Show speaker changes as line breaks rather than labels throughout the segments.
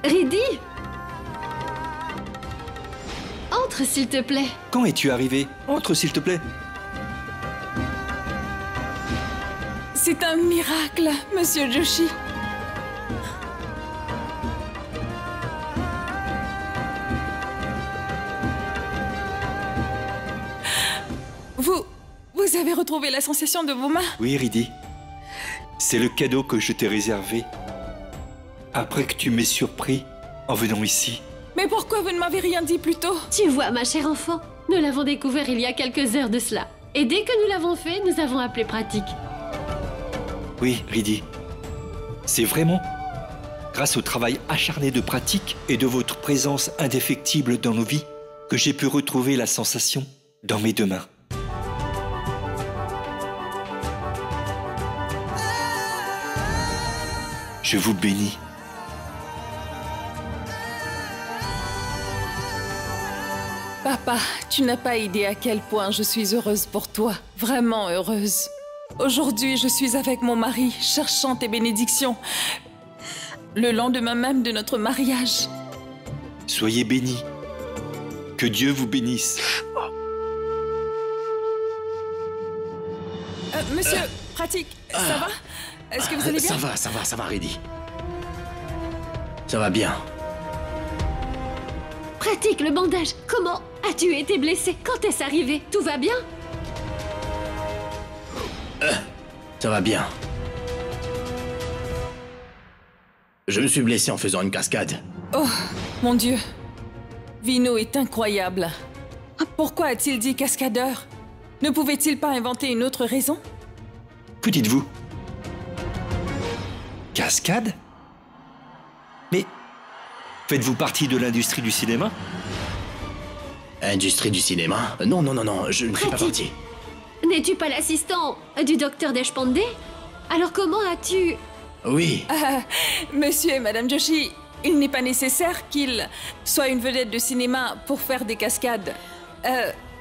Riddhi! Entre, s'il te plaît.
Quand es-tu arrivé? Entre, s'il te plaît.
C'est un miracle, Monsieur Joshi. Vous avez retrouvé la sensation de vos mains?
Oui, Riddhi. C'est le cadeau que je t'ai réservé. Après que tu m'aies surpris en venant ici.
Mais pourquoi vous ne m'avez rien dit plus tôt?
Tu vois, ma chère enfant, nous l'avons découvert il y a quelques heures de cela. Et dès que nous l'avons fait, nous avons appelé Pratique.
Oui, Riddhi. C'est vraiment grâce au travail acharné de Pratique et de votre présence indéfectible dans nos vies que j'ai pu retrouver la sensation dans mes deux mains. Je vous bénis.
Papa, tu n'as pas idée à quel point je suis heureuse pour toi. Vraiment heureuse. Aujourd'hui, je suis avec mon mari, cherchant tes bénédictions. Le lendemain même de notre mariage.
Soyez bénis. Que Dieu vous bénisse.
Monsieur, Pratique, ça va? Est-ce que vous allez bien?
Ça va, Riddhi. Ça va bien.
Pratique, le bandage. Comment as-tu été blessé? Quand est-ce arrivé? Tout va bien?
Ça va bien. Je me suis blessé en faisant une cascade.
Oh, mon Dieu. Vino est incroyable. Pourquoi a-t-il dit cascadeur? Ne pouvait-il pas inventer une autre raison?
Que dites-vous? Cascade? Mais faites-vous partie de l'industrie du cinéma?
Industrie du cinéma? Non, je ne fais pas partie.
N'es-tu pas l'assistant du docteur Deshpande? Alors comment as-tu...
Oui.
Monsieur et Madame Joshi, il n'est pas nécessaire qu'il soit une vedette de cinéma pour faire des cascades.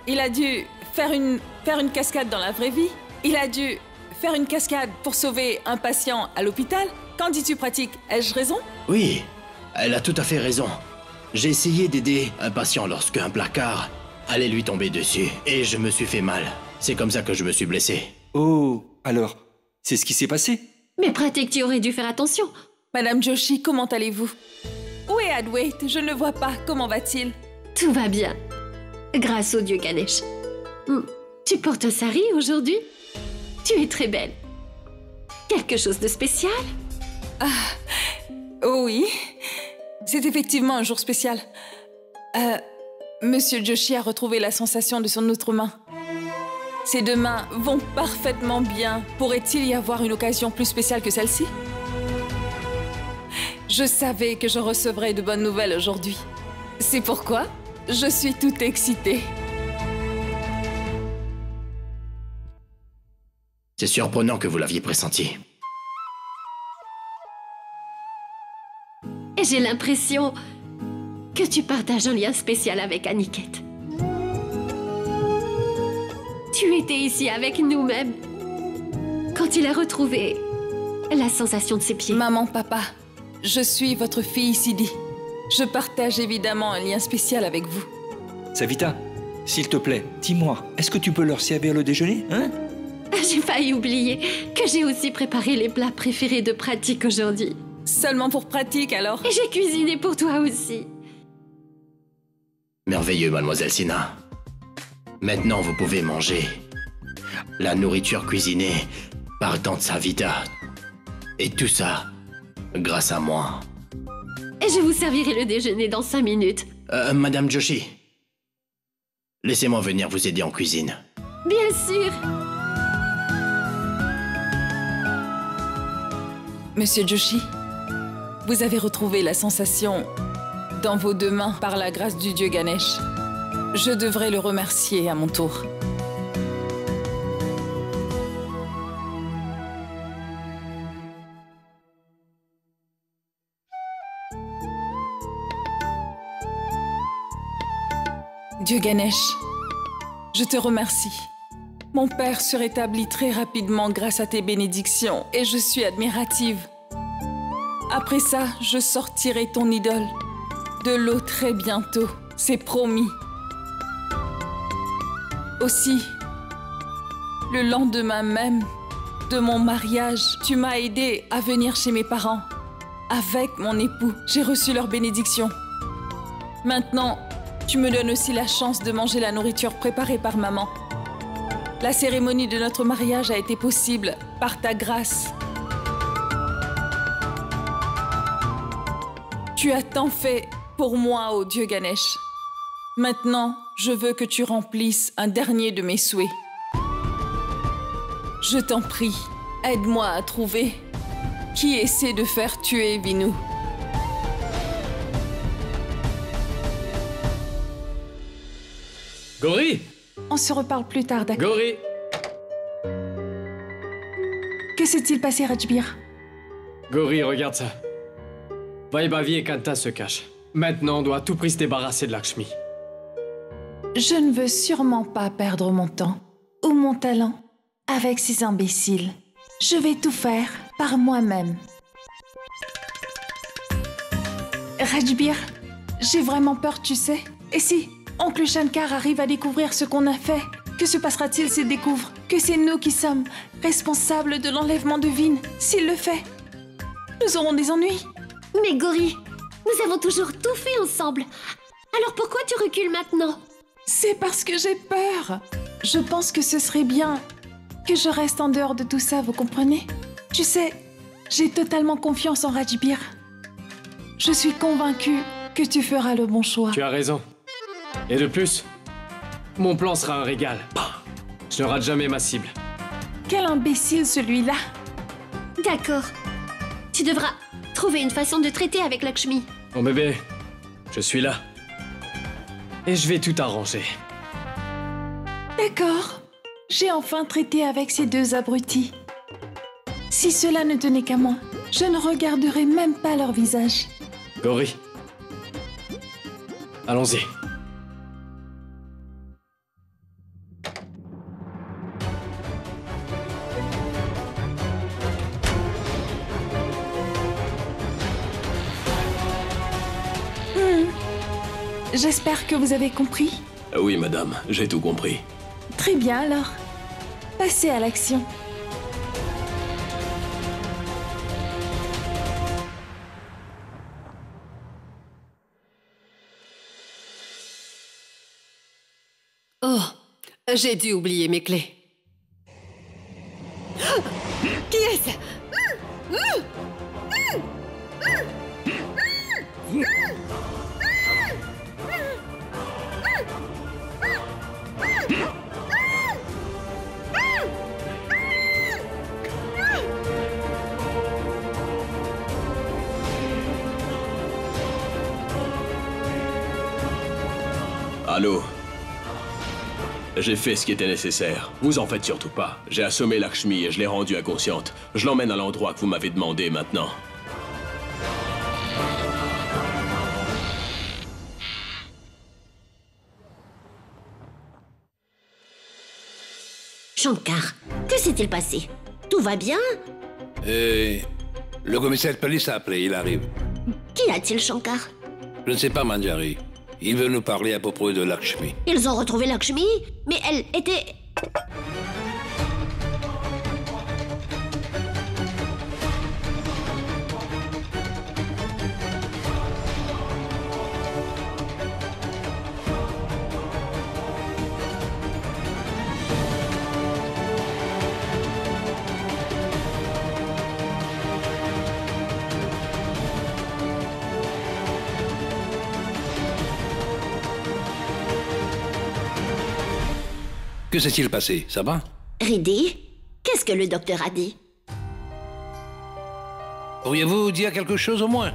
Il a dû faire une cascade dans la vraie vie. Il a dû faire une cascade pour sauver un patient à l'hôpital. Qu'en dis-tu, Pratique? Ai-je raison?
Oui, elle a tout à fait raison. J'ai essayé d'aider un patient lorsqu'un placard allait lui tomber dessus et je me suis fait mal. C'est comme ça que je me suis blessé.
Oh, alors, c'est ce qui s'est passé?
Mais Pratique, tu aurais dû faire attention.
Madame Joshi, comment allez-vous? Où est Adwait? Je ne le vois pas. Comment va-t-il?
Tout va bien. Grâce au dieu Ganesh. Tu portes un sari aujourd'hui? Tu es très belle. Quelque chose de spécial?
Oh oui. C'est effectivement un jour spécial. Monsieur Joshi a retrouvé la sensation de son autre main. Ses deux mains vont parfaitement bien. Pourrait-il y avoir une occasion plus spéciale que celle-ci? Je savais que je recevrais de bonnes nouvelles aujourd'hui. C'est pourquoi je suis toute excitée.
C'est surprenant que vous l'aviez pressenti.
Et j'ai l'impression que tu partages un lien spécial avec Aniket. Tu étais ici avec nous-mêmes quand il a retrouvé la sensation de ses pieds.
Maman, papa, je suis votre fille Siddhi. Je partage évidemment un lien spécial avec vous.
Savita, s'il te plaît, dis-moi, est-ce que tu peux leur servir le déjeuner, hein?
J'ai failli oublier que j'ai aussi préparé les plats préférés de Pratique aujourd'hui.
Seulement pour Pratique, alors?
Et j'ai cuisiné pour toi aussi.
Merveilleux, mademoiselle Sina. Maintenant, vous pouvez manger. La nourriture cuisinée par Tante Savita. Et tout ça, grâce à moi.
Et je vous servirai le déjeuner dans 5 minutes.
Madame Joshi, laissez-moi venir vous aider en cuisine.
Bien sûr.
Monsieur Joshi, vous avez retrouvé la sensation dans vos deux mains par la grâce du dieu Ganesh. Je devrais le remercier à mon tour. Dieu Ganesh, je te remercie. Mon père se rétablit très rapidement grâce à tes bénédictions et je suis admirative. Après ça, je sortirai ton idole de l'eau très bientôt, c'est promis. Aussi, le lendemain même de mon mariage, tu m'as aidé à venir chez mes parents. Avec mon époux, j'ai reçu leur bénédiction. Maintenant, tu me donnes aussi la chance de manger la nourriture préparée par maman. La cérémonie de notre mariage a été possible par ta grâce. Tu as tant fait pour moi, ô Dieu Ganesh. Maintenant, je veux que tu remplisses un dernier de mes souhaits. Je t'en prie, aide-moi à trouver qui essaie de faire tuer Vinu.
Gauri!
On se reparle plus tard, d'accord?
Gauri!
Que s'est-il passé, Rajbir?
Gauri, regarde ça. Vaibhavi et Kanta se cachent. Maintenant, on doit à tout prix se débarrasser de Lakshmi.
Je ne veux sûrement pas perdre mon temps ou mon talent avec ces imbéciles. Je vais tout faire par moi-même. Rajbir, j'ai vraiment peur, tu sais. Et si Oncle Shankar arrive à découvrir ce qu'on a fait, que se passera-t-il s'il découvre que c'est nous qui sommes responsables de l'enlèvement de Vin? S'il le fait, nous aurons des ennuis.
Mais Gauri, nous avons toujours tout fait ensemble. Alors pourquoi tu recules maintenant?
C'est parce que j'ai peur. Je pense que ce serait bien que je reste en dehors de tout ça, vous comprenez? Tu sais, j'ai totalement confiance en Rajbir. Je suis convaincue que tu feras le bon choix.
Tu as raison. Et de plus, mon plan sera un régal. Je ne rate jamais ma cible.
Quel imbécile celui-là!
D'accord. Tu devras trouver une façon de traiter avec Lakshmi.
Mon bébé, je suis là. Et je vais tout arranger.
D'accord. J'ai enfin traité avec ces deux abrutis. Si cela ne tenait qu'à moi, je ne regarderais même pas leur visage.
Gauri. Allons-y.
J'espère que vous avez compris.
Oui, madame, j'ai tout compris.
Très bien alors. Passez à l'action.
Oh, j'ai dû oublier mes clés. Qui est-ce?
Allô? J'ai fait ce qui était nécessaire. Vous en faites surtout pas. J'ai assommé Lakshmi et je l'ai rendue inconsciente. Je l'emmène à l'endroit que vous m'avez demandé maintenant.
Shankar, que s'est-il passé? Tout va bien?
Le commissaire de police a appelé, il arrive.
Qu'y a-t-il, Shankar?
Je ne sais pas, Manjari. Il veut nous parler à propos de Lakshmi.
Ils ont retrouvé Lakshmi? Mais elle était...
Que s'est-il passé? Ça va?
Riddhi, qu'est-ce que le docteur a dit?
Pourriez-vous dire quelque chose au moins?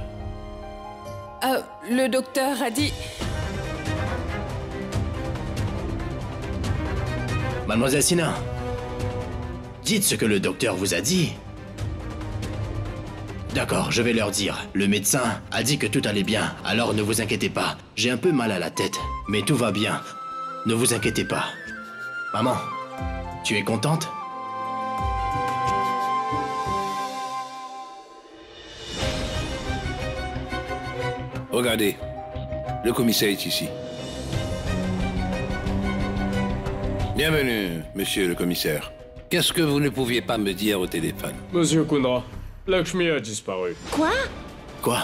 Le docteur a dit...
Mademoiselle Sina, dites ce que le docteur vous a dit. D'accord, je vais leur dire. Le médecin a dit que tout allait bien, alors ne vous inquiétez pas. J'ai un peu mal à la tête, mais tout va bien. Ne vous inquiétez pas. Maman, tu es contente?
Regardez, le commissaire est ici. Bienvenue, monsieur le commissaire. Qu'est-ce que vous ne pouviez pas me dire au téléphone?
Monsieur Kundra, Lakshmi a disparu.
Quoi?
Quoi?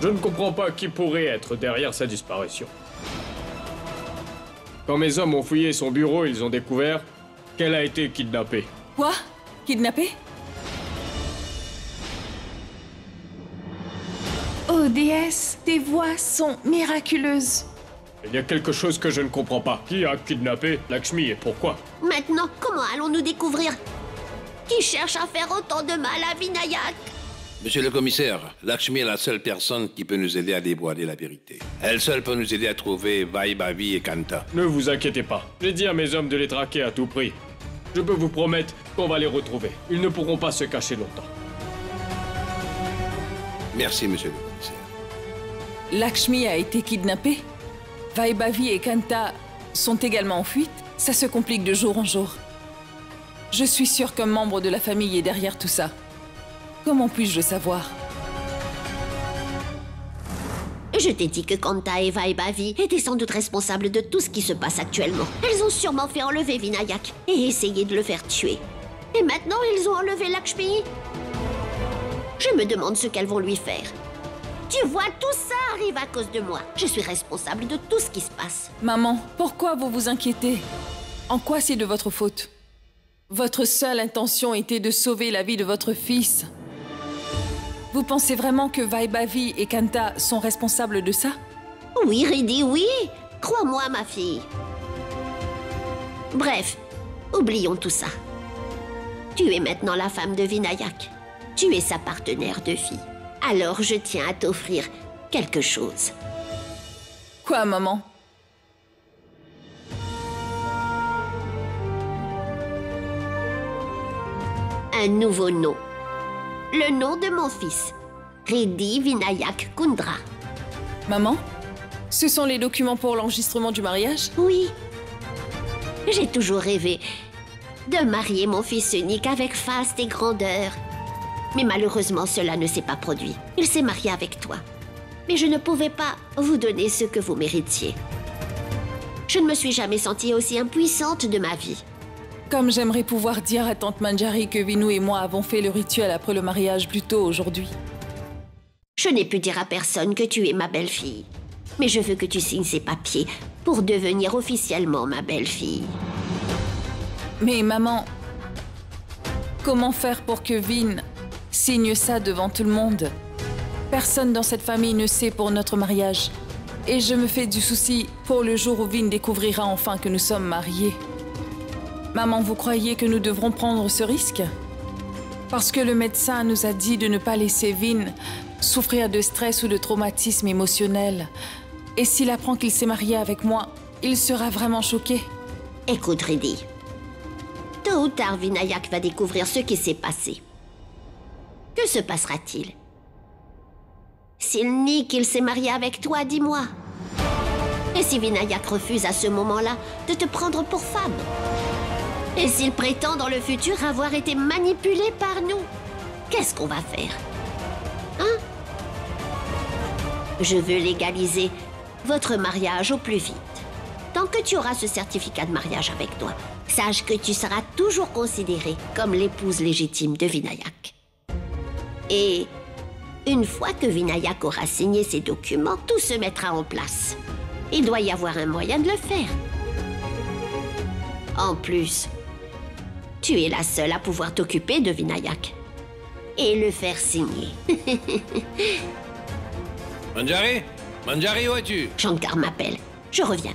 Je ne comprends pas qui pourrait être derrière sa disparition. Quand mes hommes ont fouillé son bureau, ils ont découvert qu'elle a été kidnappée.
Quoi? Kidnappé?
Oh déesse, tes voix sont miraculeuses.
Il y a quelque chose que je ne comprends pas. Qui a kidnappé Lakshmi et pourquoi?
Maintenant, comment allons-nous découvrir qui cherche à faire autant de mal à Vinayak?
Monsieur le commissaire, Lakshmi est la seule personne qui peut nous aider à dévoiler la vérité. Elle seule peut nous aider à trouver Vaibhavi et Kanta.
Ne vous inquiétez pas. J'ai dit à mes hommes de les traquer à tout prix. Je peux vous promettre qu'on va les retrouver. Ils ne pourront pas se cacher longtemps.
Merci, monsieur le commissaire.
Lakshmi a été kidnappée? Vaibhavi et Kanta sont également en fuite? Ça se complique de jour en jour. Je suis sûre qu'un membre de la famille est derrière tout ça. Comment puis-je le savoir?
Je t'ai dit que Kanta et Vaibhavi étaient sans doute responsables de tout ce qui se passe actuellement. Elles ont sûrement fait enlever Vinayak et essayé de le faire tuer. Et maintenant, ils ont enlevé Lakshmi. Je me demande ce qu'elles vont lui faire. Tu vois, tout ça arrive à cause de moi. Je suis responsable de tout ce qui se passe.
Maman, pourquoi vous vous inquiétez? En quoi c'est de votre faute? Votre seule intention était de sauver la vie de votre fils. Vous pensez vraiment que Vaibhavi et Kanta sont responsables de ça?
Oui, Riddhi, oui. Crois-moi, ma fille. Bref, oublions tout ça. Tu es maintenant la femme de Vinayak. Tu es sa partenaire de vie. Alors je tiens à t'offrir quelque chose.
Quoi, maman?
Un nouveau nom. Le nom de mon fils. Riddhi Vinayak Kundra.
Maman? Ce sont les documents pour l'enregistrement du mariage?
Oui. J'ai toujours rêvé de marier mon fils unique avec faste et grandeur. Mais malheureusement, cela ne s'est pas produit. Il s'est marié avec toi. Mais je ne pouvais pas vous donner ce que vous méritiez. Je ne me suis jamais sentie aussi impuissante de ma vie.
Comme j'aimerais pouvoir dire à tante Manjari que Vinu et moi avons fait le rituel après le mariage plus tôt aujourd'hui.
Je n'ai pu dire à personne que tu es ma belle-fille. Mais je veux que tu signes ces papiers pour devenir officiellement ma belle-fille.
Mais maman, comment faire pour que Vin signe ça devant tout le monde? Personne dans cette famille ne sait pour notre mariage. Et je me fais du souci pour le jour où Vin découvrira enfin que nous sommes mariés. Maman, vous croyez que nous devrons prendre ce risque? Parce que le médecin nous a dit de ne pas laisser Vin souffrir de stress ou de traumatisme émotionnel. Et s'il apprend qu'il s'est marié avec moi, il sera vraiment choqué.
Écoute, Riddhi. Tôt ou tard, Vinayak va découvrir ce qui s'est passé. Que se passera-t-il? S'il nie qu'il s'est marié avec toi, dis-moi. Et si Vinayak refuse à ce moment-là de te prendre pour femme? Et s'il prétend dans le futur avoir été manipulé par nous? Qu'est-ce qu'on va faire? Hein? Je veux légaliser votre mariage au plus vite. Tant que tu auras ce certificat de mariage avec toi, sache que tu seras toujours considérée comme l'épouse légitime de Vinayak. Et une fois que Vinayak aura signé ses documents, tout se mettra en place. Il doit y avoir un moyen de le faire. En plus, tu es la seule à pouvoir t'occuper de Vinayak et le faire signer.
Manjari? Manjari, où es-tu?
Shankar m'appelle. Je reviens.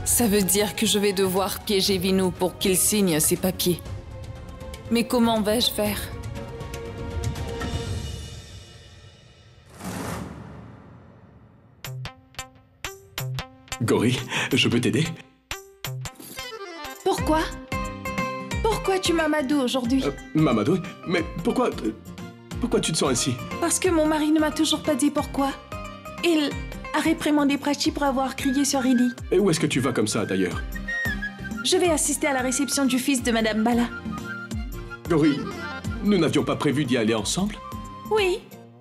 Ça veut dire que je vais devoir piéger Vinu pour qu'il signe ses papiers. Mais comment vais-je faire?
Gauri, je peux t'aider?
Pourquoi? Pourquoi tu m'amadoues aujourd'hui?
Mamadou, mais pourquoi tu te sens ainsi?
Parce que mon mari ne m'a toujours pas dit pourquoi. Il a réprimandé Prachi pour avoir crié sur Riddhi.
Et où est-ce que tu vas comme ça, d'ailleurs?
Je vais assister à la réception du fils de Madame Bala.
Gori, nous n'avions pas prévu d'y aller ensemble?
Oui,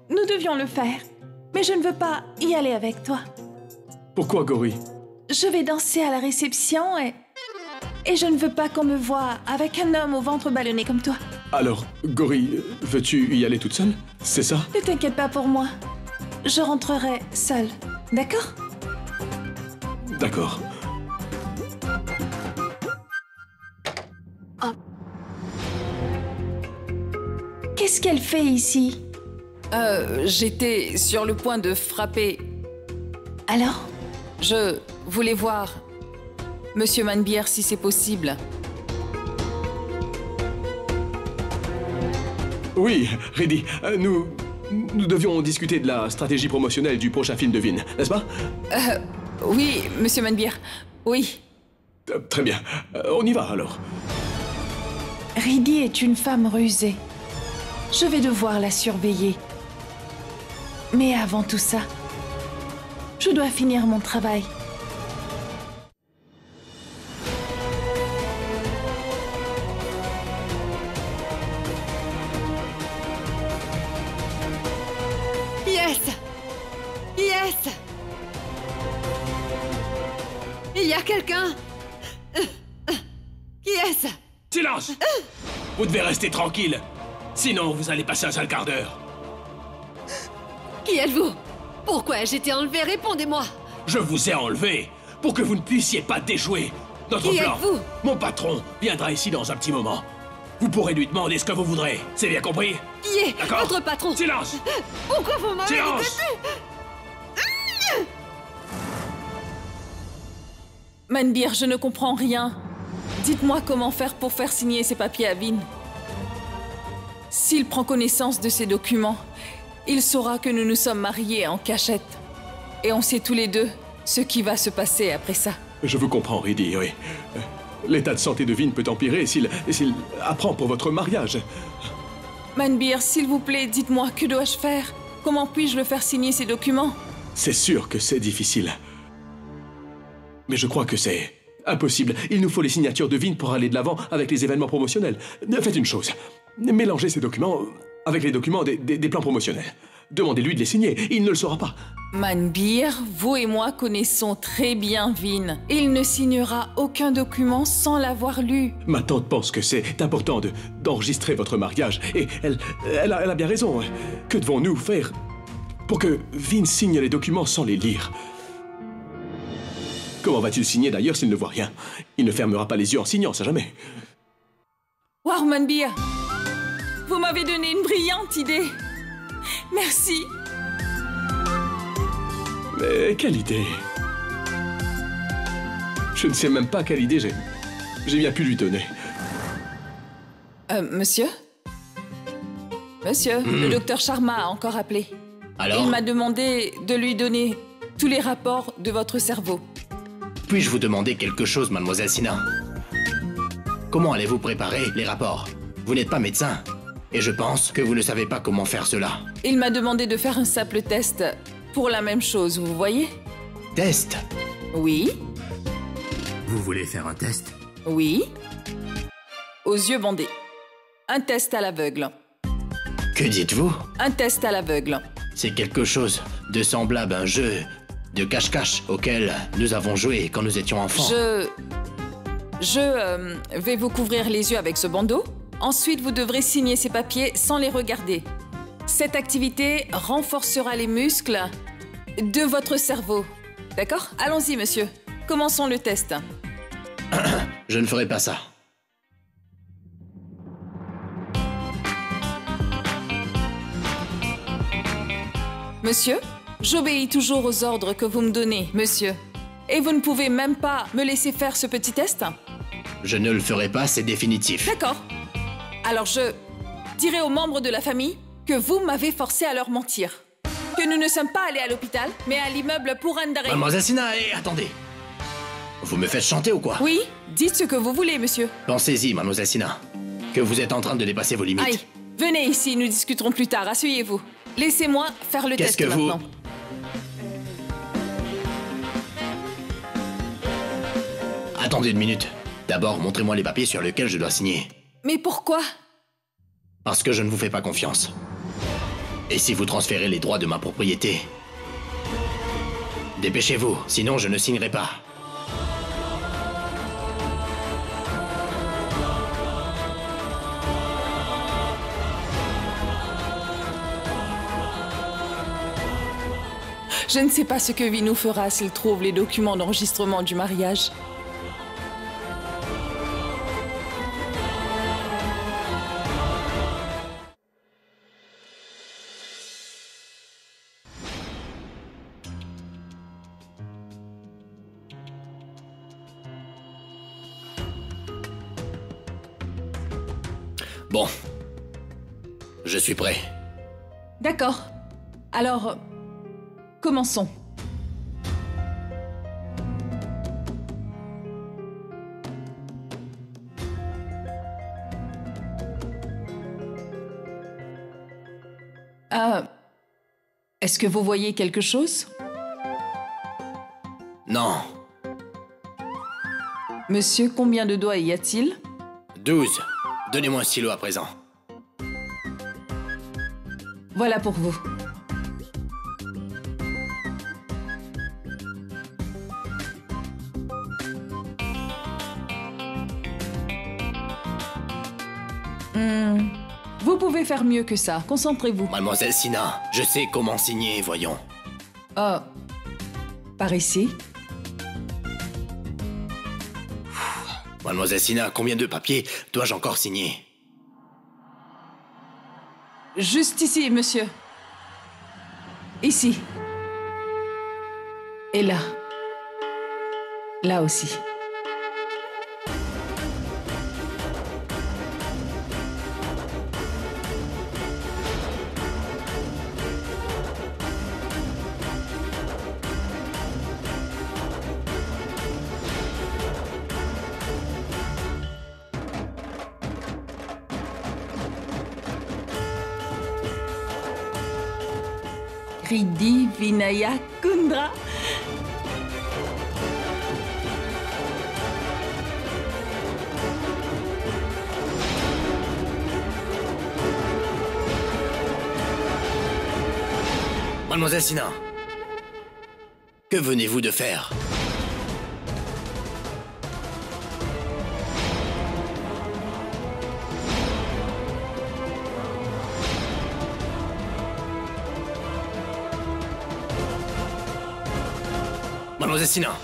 nous devions le faire. Mais je ne veux pas y aller avec toi.
Pourquoi, Gori?
Je vais danser à la réception et je ne veux pas qu'on me voie avec un homme au ventre ballonné comme toi.
Alors, Gori, veux-tu y aller toute seule? C'est ça?
Ne t'inquiète pas pour moi. Je rentrerai seule. D'accord?
D'accord.
Qu'est-ce qu'elle fait ici?
J'étais sur le point de frapper.
Alors?
Je voulais voir Monsieur Manbier si c'est possible.
Oui, Reddy, nous devions discuter de la stratégie promotionnelle du prochain film de Vin, n'est-ce pas?
Oui, Monsieur Manbier, oui.
Très bien. On y va alors.
Riddy est une femme rusée. Je vais devoir la surveiller. Mais avant tout ça, je dois finir mon travail.
Yes! Yes! Il y a quelqu'un? Qui est-ce?
Silence! Vous devez rester tranquille. Sinon, vous allez passer un sale quart d'heure.
Qui êtes-vous? Pourquoi ai-je été enlevé? Répondez-moi!
Je vous ai enlevé pour que vous ne puissiez pas déjouer notre
Qui
plan.
êtes-vous?
Mon patron viendra ici dans un petit moment. Vous pourrez lui demander ce que vous voudrez. C'est bien compris?
Qui est
D'accord?
votre patron?
Silence!
Pourquoi vous m'avez
Silence!
détenu?
Manbier, je ne comprends rien. Dites-moi comment faire pour faire signer ces papiers à Vin. S'il prend connaissance de ces documents, il saura que nous nous sommes mariés en cachette. Et on sait tous les deux ce qui va se passer après ça.
Je vous comprends, Reddy, oui. L'état de santé de Vin peut empirer s'il apprend pour votre mariage.
Manbier, s'il vous plaît, dites-moi, que dois-je faire? Comment puis-je le faire signer ces documents?
C'est sûr que c'est difficile. Mais je crois que c'est impossible. Il nous faut les signatures de Vin pour aller de l'avant avec les événements promotionnels. Faites une chose. Mélangez ces documents avec les documents des plans promotionnels. Demandez-lui de les signer. Il ne le saura pas.
Manbier, vous et moi connaissons très bien Vin. Il ne signera aucun document sans l'avoir lu.
Ma tante pense que c'est important d'enregistrer votre mariage. Et elle a bien raison. Que devons-nous faire pour que Vin signe les documents sans les lire? Comment va-t-il signer d'ailleurs s'il ne voit rien? Il ne fermera pas les yeux en signant, ça jamais.
Wow, Manbier, vous m'avez donné une brillante idée. Merci.
Mais quelle idée? Je ne sais même pas quelle idée j'ai bien pu lui donner.
Monsieur? Monsieur, le docteur Sharma a encore appelé.
Alors?
Il m'a demandé de lui donner tous les rapports de votre cerveau.
Puis-je vous demander quelque chose, mademoiselle Sina? Comment allez-vous préparer les rapports? Vous n'êtes pas médecin. Et je pense que vous ne savez pas comment faire cela.
Il m'a demandé de faire un simple test pour la même chose, vous voyez?
Test?
Oui.
Vous voulez faire un test?
Oui. Aux yeux bandés. Un test à l'aveugle.
Que dites-vous?
Un test à l'aveugle.
C'est quelque chose de semblable à un jeu de cache-cache auquel nous avons joué quand nous étions enfants.
Je vais vous couvrir les yeux avec ce bandeau. Ensuite, vous devrez signer ces papiers sans les regarder. Cette activité renforcera les muscles de votre cerveau. D'accord? Allons-y, monsieur. Commençons le test.
Je ne ferai pas ça.
Monsieur, j'obéis toujours aux ordres que vous me donnez, monsieur. Et vous ne pouvez même pas me laisser faire ce petit test?
Je ne le ferai pas, c'est définitif.
D'accord. Alors je dirai aux membres de la famille que vous m'avez forcé à leur mentir. Que nous ne sommes pas allés à l'hôpital, mais à l'immeuble pour Andare.
Mademoiselle Sina, attendez. Vous me faites chanter ou quoi?
Oui, dites ce que vous voulez, monsieur.
Pensez-y, mademoiselle Sina, que vous êtes en train de dépasser vos limites.
Aïe, venez ici, nous discuterons plus tard. Asseyez-vous. Laissez-moi faire le test maintenant.
Attendez une minute. D'abord, montrez-moi les papiers sur lesquels je dois signer.
Mais pourquoi?
Parce que je ne vous fais pas confiance. Et si vous transférez les droits de ma propriété, dépêchez-vous, sinon je ne signerai pas.
Je ne sais pas ce que Vinou fera s'il trouve les documents d'enregistrement du mariage.
Bon. Je suis prêt.
D'accord. Alors, commençons. Est-ce que vous voyez quelque chose?
Non.
Monsieur, combien de doigts y a-t-il?
12. Donnez-moi un stylo à présent.
Voilà pour vous. Vous pouvez faire mieux que ça. Concentrez-vous.
Mademoiselle Sina, je sais comment signer, voyons.
Par ici.
Mademoiselle Sina, combien de papiers dois-je encore signer?
Juste ici, monsieur. Ici. Et là. Là aussi. Riddhi Vinayak Kundra.
Mademoiselle Sina, que venez-vous de faire? Mademoiselle Sina,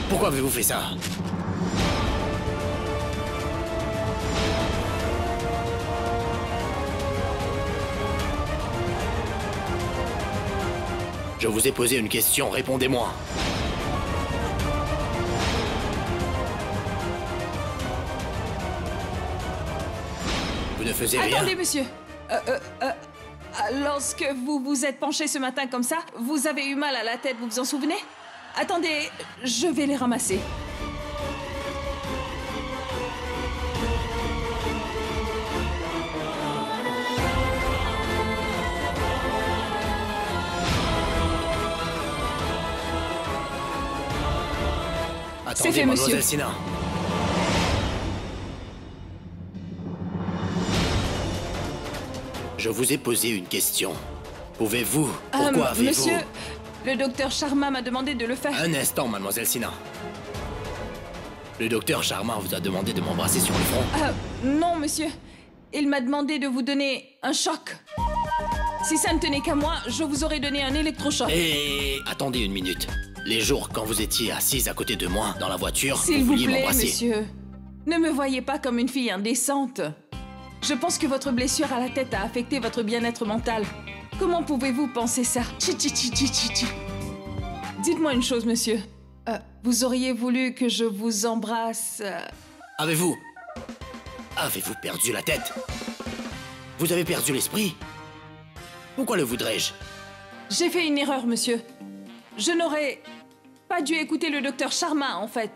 pourquoi avez-vous fait ça? Je vous ai posé une question, répondez-moi. Vous ne faisiez rien?
Attendez, monsieur. Lorsque vous vous êtes penché ce matin comme ça, vous avez eu mal à la tête, vous vous en souvenez? Attendez, je vais les ramasser.
Attendez,
fait,
Mademoiselle
monsieur.
Sina. Je vous ai posé une question. Pouvez-vous? Pourquoi avez-vous?
Monsieur, le docteur Sharma m'a demandé de le faire.
Un instant, Mademoiselle Sina. Le docteur Sharma vous a demandé de m'embrasser sur le front?
Non, monsieur. Il m'a demandé de vous donner un choc. Si ça ne tenait qu'à moi, je vous aurais donné un électrochoc.
Et attendez une minute. Les jours quand vous étiez assise à côté de moi dans la voiture,
S'il
vous
vous
vouliez
plaît,
m'embrasser.
monsieur. Ne me voyez pas comme une fille indécente. Je pense que votre blessure à la tête a affecté votre bien-être mental. Comment pouvez-vous penser ça? Chi. Dites-moi une chose, monsieur. Vous auriez voulu que je vous embrasse...
Avez-vous perdu la tête? Vous avez perdu l'esprit? Pourquoi le voudrais-je?
J'ai fait une erreur, monsieur. Je n'aurais pas dû écouter le docteur Sharma, en fait.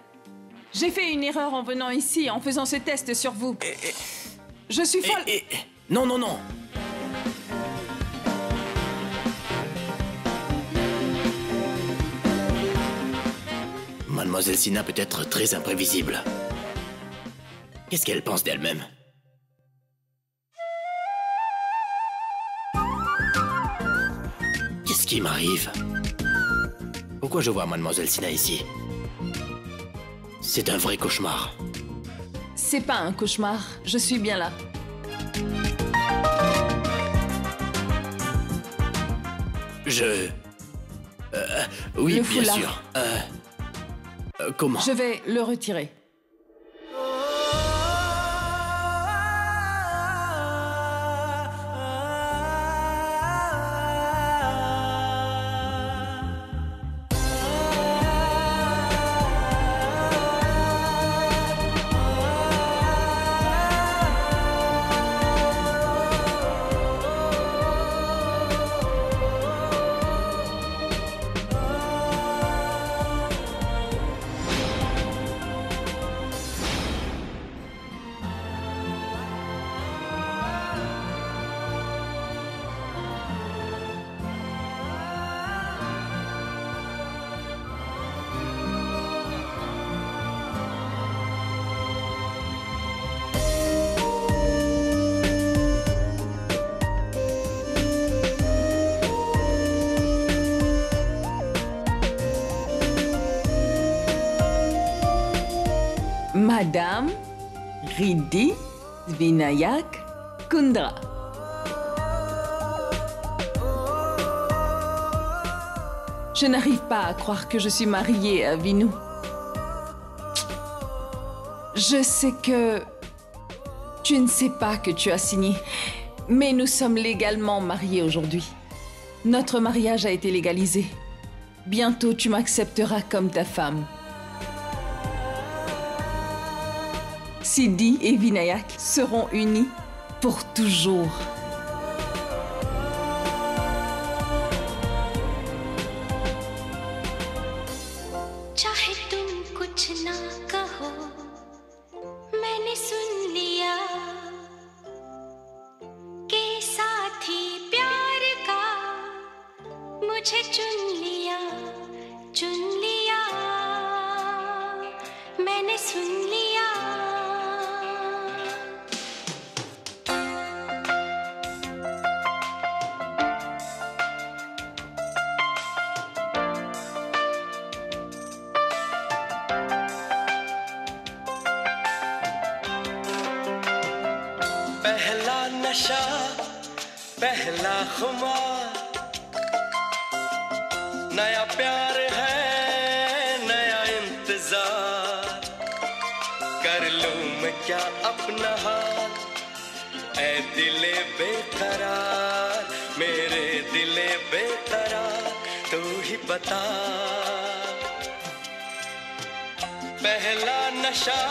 J'ai fait une erreur en venant ici, en faisant ce test sur vous. Je suis folle...
Non. Mademoiselle Sina peut être très imprévisible. Qu'est-ce qu'elle pense d'elle-même? Qu'est-ce qui m'arrive? Pourquoi je vois Mademoiselle Sina ici? C'est un vrai cauchemar.
C'est pas un cauchemar, je suis bien là.
Oui,
Le
bien
foulard.
sûr. Comment?
Je vais le retirer. Madame Riddhi Vinayak Kundra. Je n'arrive pas à croire que je suis mariée à Vinu. Je sais que tu ne sais pas que tu as signé, mais nous sommes légalement mariés aujourd'hui. Notre mariage a été légalisé. Bientôt, tu m'accepteras comme ta femme. Siddhi et Vinayak seront unis pour toujours.
चाहे तुम कुछ ना कहो, मैंने सुन लिया कि साथी प्यार का मुझे चुन लिया, मैंने सुन लिया।
पहला नशा, पहला खुमार, नया प्यार है, नया इंतजार। कर लूं मैं क्या अपना हाल, ऐ दिले बेकरार, मेरे दिले बेकरार, तू ही बता। पहला नशा,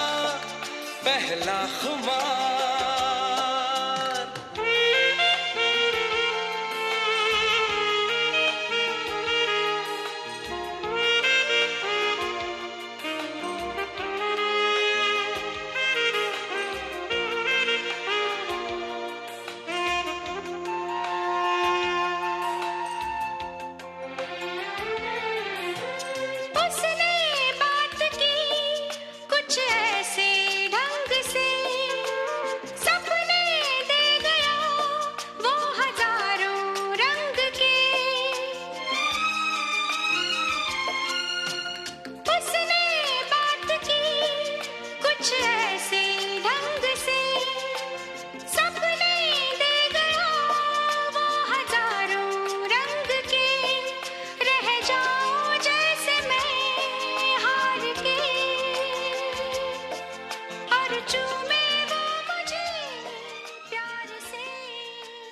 पहला खुमार।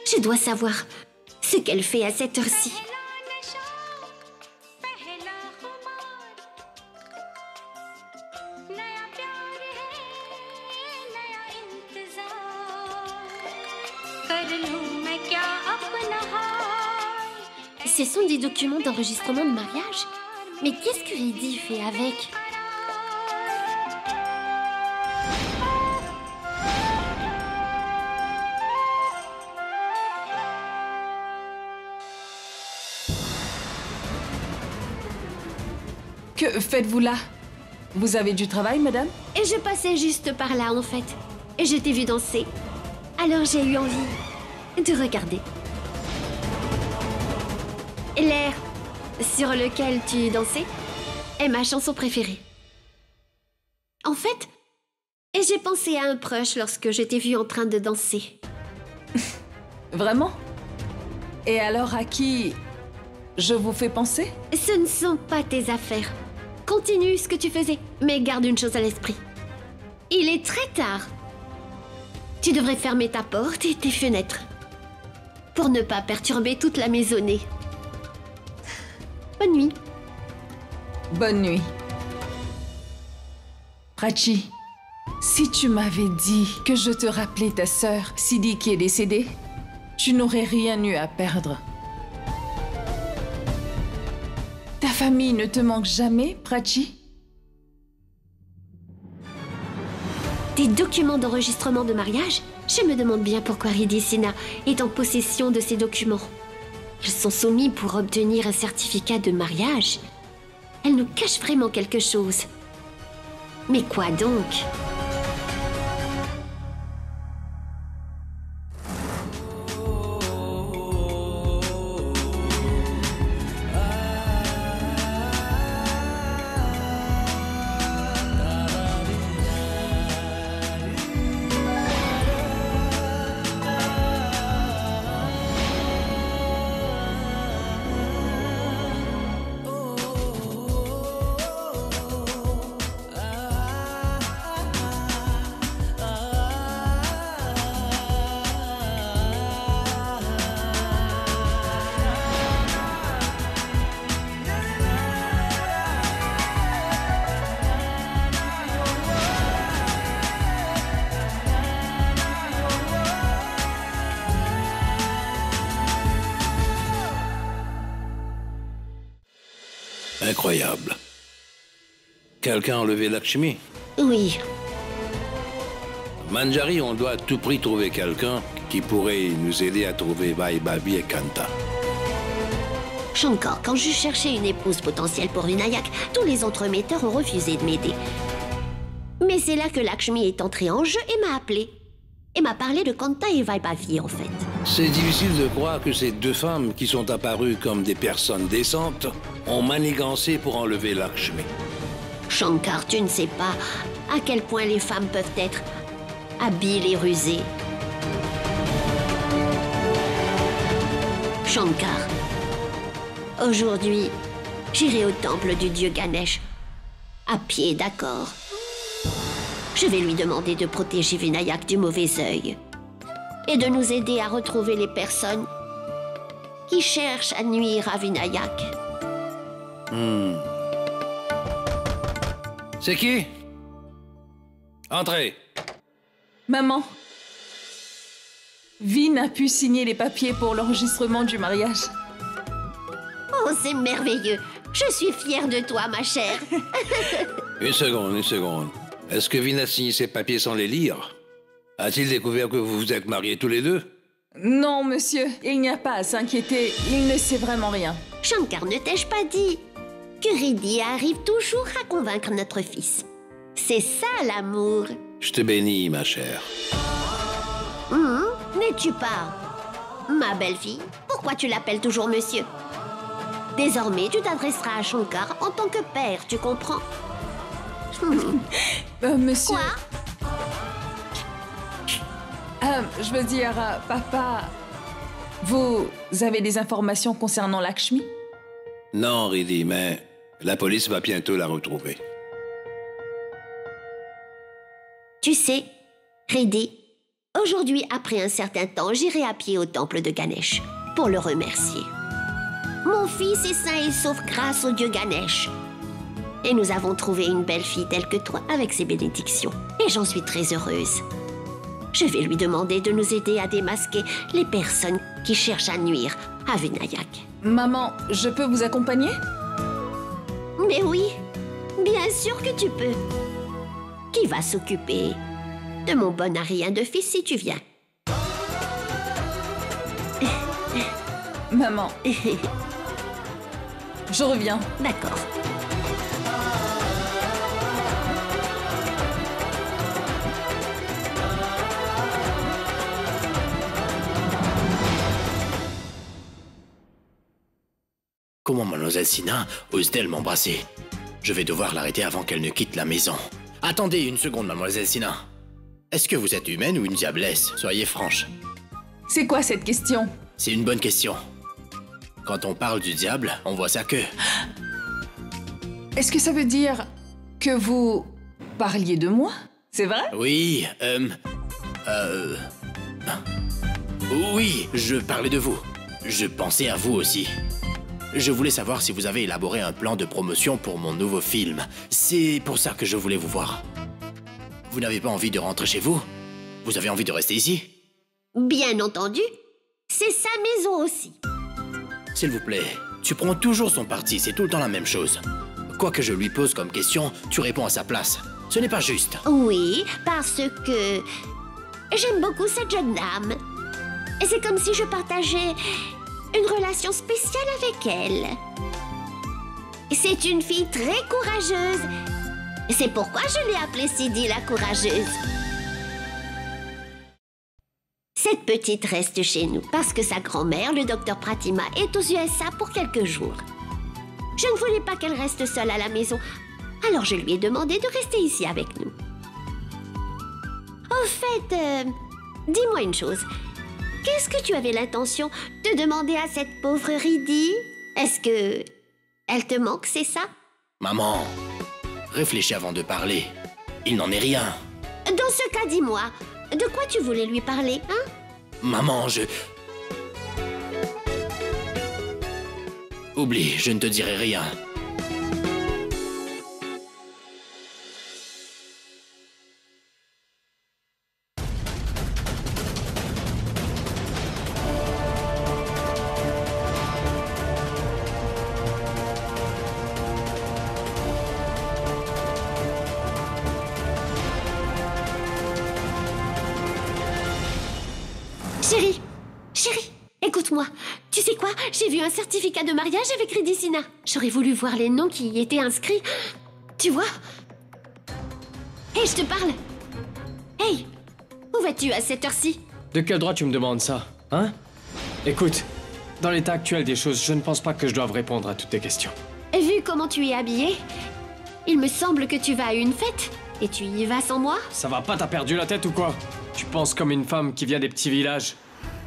Je dois savoir ce qu'elle fait à cette heure-ci. Ce sont des documents d'enregistrement de mariage. Mais qu'est-ce que Riddhi fait avec?
Que faites-vous là? Vous avez du travail, madame?
Et je passais juste par là, en fait. Et je t'ai vu danser. Alors j'ai eu envie de regarder. L'air sur lequel tu dansais est ma chanson préférée. En fait, j'ai pensé à un proche lorsque je t'ai vu en train de danser.
Vraiment? Et alors à qui je vous fais penser?
Ce ne sont pas tes affaires. Continue ce que tu faisais, mais garde une chose à l'esprit. Il est très tard. Tu devrais fermer ta porte et tes fenêtres pour ne pas perturber toute la maisonnée. Bonne nuit.
Bonne nuit. Prachi, si tu m'avais dit que je te rappelais ta sœur, Sidi, qui est décédée, tu n'aurais rien eu à perdre. Ta famille ne te manque jamais, Prachi?
Des documents d'enregistrement de mariage? Je me demande bien pourquoi Riddhi Sinha est en possession de ces documents. Ils sont soumis pour obtenir un certificat de mariage. Elle nous cache vraiment quelque chose. Mais quoi donc?
Incroyable. Quelqu'un a enlevé Lakshmi?
Oui.
Manjari, on doit à tout prix trouver quelqu'un qui pourrait nous aider à trouver Vaibhavi et Kanta.
Shankar, quand je cherchais une épouse potentielle pour Vinayak, tous les entremetteurs ont refusé de m'aider. Mais c'est là que Lakshmi est entrée en jeu et m'a appelé. Et m'a parlé de Kanta et Vaibhavi, en fait.
C'est difficile de croire que ces deux femmes qui sont apparues comme des personnes décentes ont manigancé pour enlever Lakshmi.
Shankar, tu ne sais pas à quel point les femmes peuvent être habiles et rusées. Shankar, aujourd'hui, j'irai au temple du dieu Ganesh. À pied, d'accord. Je vais lui demander de protéger Vinayak du mauvais œil et de nous aider à retrouver les personnes qui cherchent à nuire à Vinayak.
C'est qui? Entrez.
Maman, Vin a pu signer les papiers pour l'enregistrement du mariage.
Oh, c'est merveilleux. Je suis fière de toi, ma chère.
Une seconde. Est-ce que Vin a signé ses papiers sans les lire? A-t-il découvert que vous vous êtes mariés tous les deux?
Non, monsieur, il n'y a pas à s'inquiéter. Il ne sait vraiment rien.
Shankar, ne t'ai-je pas dit que Riddhi arrive toujours à convaincre notre fils? C'est ça, l'amour.
Je te bénis, ma chère.
N'es-tu pas ma belle-fille? Pourquoi tu l'appelles toujours monsieur? Désormais, tu t'adresseras à Shankar en tant que père, tu comprends?
Monsieur...
Quoi?
Je veux dire, papa... Vous avez des informations concernant Lakshmi?
Non, Riddhi, mais la police va bientôt la retrouver.
Tu sais, Riddhi, aujourd'hui, après un certain temps, j'irai à pied au temple de Ganesh pour le remercier. Mon fils est sain et sauf grâce au dieu Ganesh. Et nous avons trouvé une belle fille telle que toi avec ses bénédictions. Et j'en suis très heureuse. Je vais lui demander de nous aider à démasquer les personnes qui cherchent à nuire à Vinayak.
Maman, je peux vous accompagner?
Mais oui, bien sûr que tu peux. Qui va s'occuper de mon bon Arien de fils si tu viens?
Maman, je reviens.
D'accord.
comment mademoiselle Sina ose-t-elle m'embrasser? Je vais devoir l'arrêter avant qu'elle ne quitte la maison. Attendez une seconde, mademoiselle Sina. Est-ce que vous êtes humaine ou une diablesse? Soyez franche.
C'est quoi cette question?
C'est une bonne question. Quand on parle du diable, on voit sa queue.
Est-ce que ça veut dire que vous parliez de moi? C'est vrai?
Oui, Oui, je parlais de vous. Je pensais à vous aussi. Je voulais savoir si vous avez élaboré un plan de promotion pour mon nouveau film. C'est pour ça que je voulais vous voir. Vous n'avez pas envie de rentrer chez vous? Vous avez envie de rester ici?
Bien entendu. C'est sa maison aussi.
S'il vous plaît, tu prends toujours son parti, c'est tout le temps la même chose. Quoi que je lui pose comme question, tu réponds à sa place. Ce n'est pas juste.
Oui, parce que j'aime beaucoup cette jeune dame. Et c'est comme si je partageais une relation spéciale avec elle. C'est une fille très courageuse. C'est pourquoi je l'ai appelée Sidi la courageuse. Cette petite reste chez nous parce que sa grand-mère, le docteur Pratima, est aux USA pour quelques jours. Je ne voulais pas qu'elle reste seule à la maison, alors je lui ai demandé de rester ici avec nous. Au fait, dis-moi une chose. Qu'est-ce que tu avais l'intention de demander à cette pauvre Ridi? Est-ce que elle te manque, c'est ça?
Maman, réfléchis avant de parler. Il n'en est rien.
Dans ce cas, dis-moi, de quoi tu voulais lui parler, hein?
Maman, Oublie, je ne te dirai rien.
Chérie, écoute-moi. Tu sais quoi? J'ai vu un certificat de mariage avec Ridi Sina. J'aurais voulu voir les noms qui y étaient inscrits. Tu vois? Hey, je te parle. Hey, où vas-tu à cette heure-ci?
De quel droit tu me demandes ça, hein? Écoute, dans l'état actuel des choses, je ne pense pas que je doive répondre à toutes tes questions.
Vu comment tu es habillée, il me semble que tu vas à une fête. Et tu y vas sans moi?
Ça va pas, t'as perdu la tête ou quoi? Tu penses comme une femme qui vient des petits villages.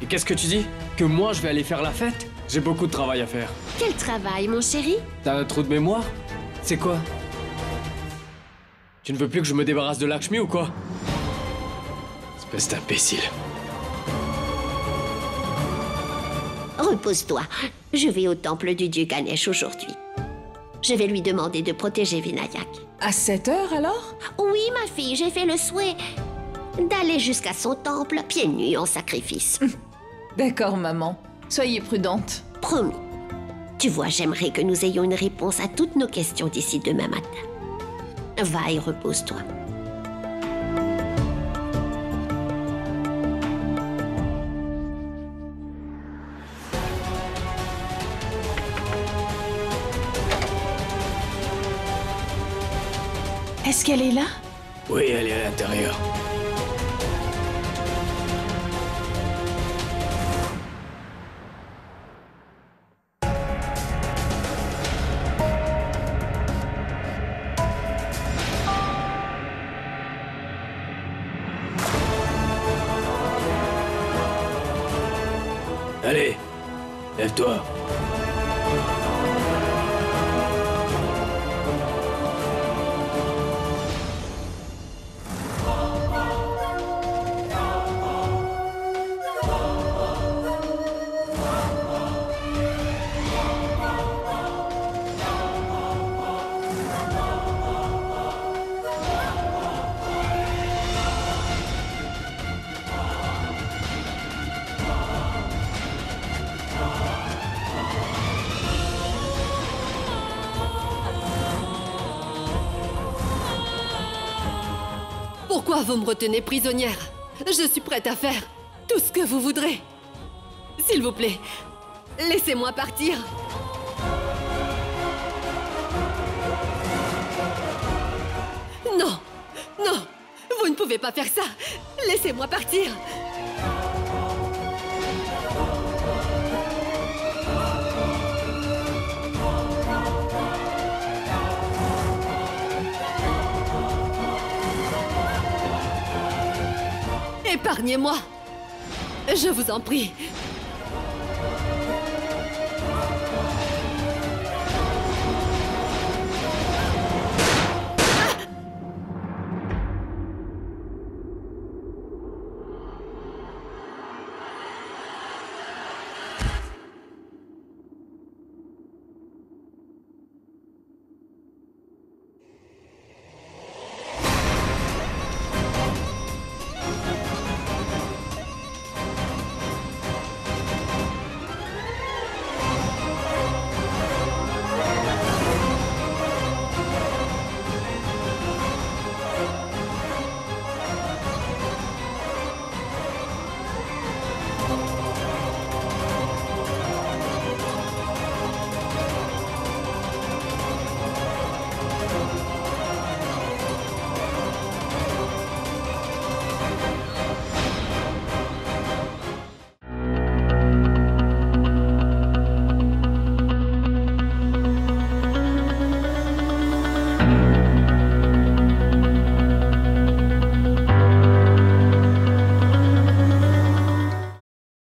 Et qu'est-ce que tu dis? Que moi je vais aller faire la fête? J'ai beaucoup de travail à faire.
Quel travail, mon chéri?
T'as un trou de mémoire? C'est quoi? Tu ne veux plus que je me débarrasse de Lakshmi ou quoi? Espèce d'imbécile.
Repose-toi. Je vais au temple du dieu Ganesh aujourd'hui. Je vais lui demander de protéger Vinayak.
À 7 heures alors?
Oui, ma fille, j'ai fait le souhait d'aller jusqu'à son temple, pieds nus en sacrifice.
D'accord, maman. Soyez prudente.
Promis. Tu vois, j'aimerais que nous ayons une réponse à toutes nos questions d'ici demain matin. Va et repose-toi.
Est-ce qu'elle est là?
Oui, elle est à l'intérieur.
Allez, lève-toi.
Pourquoi vous me retenez prisonnière? Je suis prête à faire tout ce que vous voudrez. S'il vous plaît, laissez-moi partir. Non, non, vous ne pouvez pas faire ça. Laissez-moi partir. Épargnez-moi. Je vous en prie.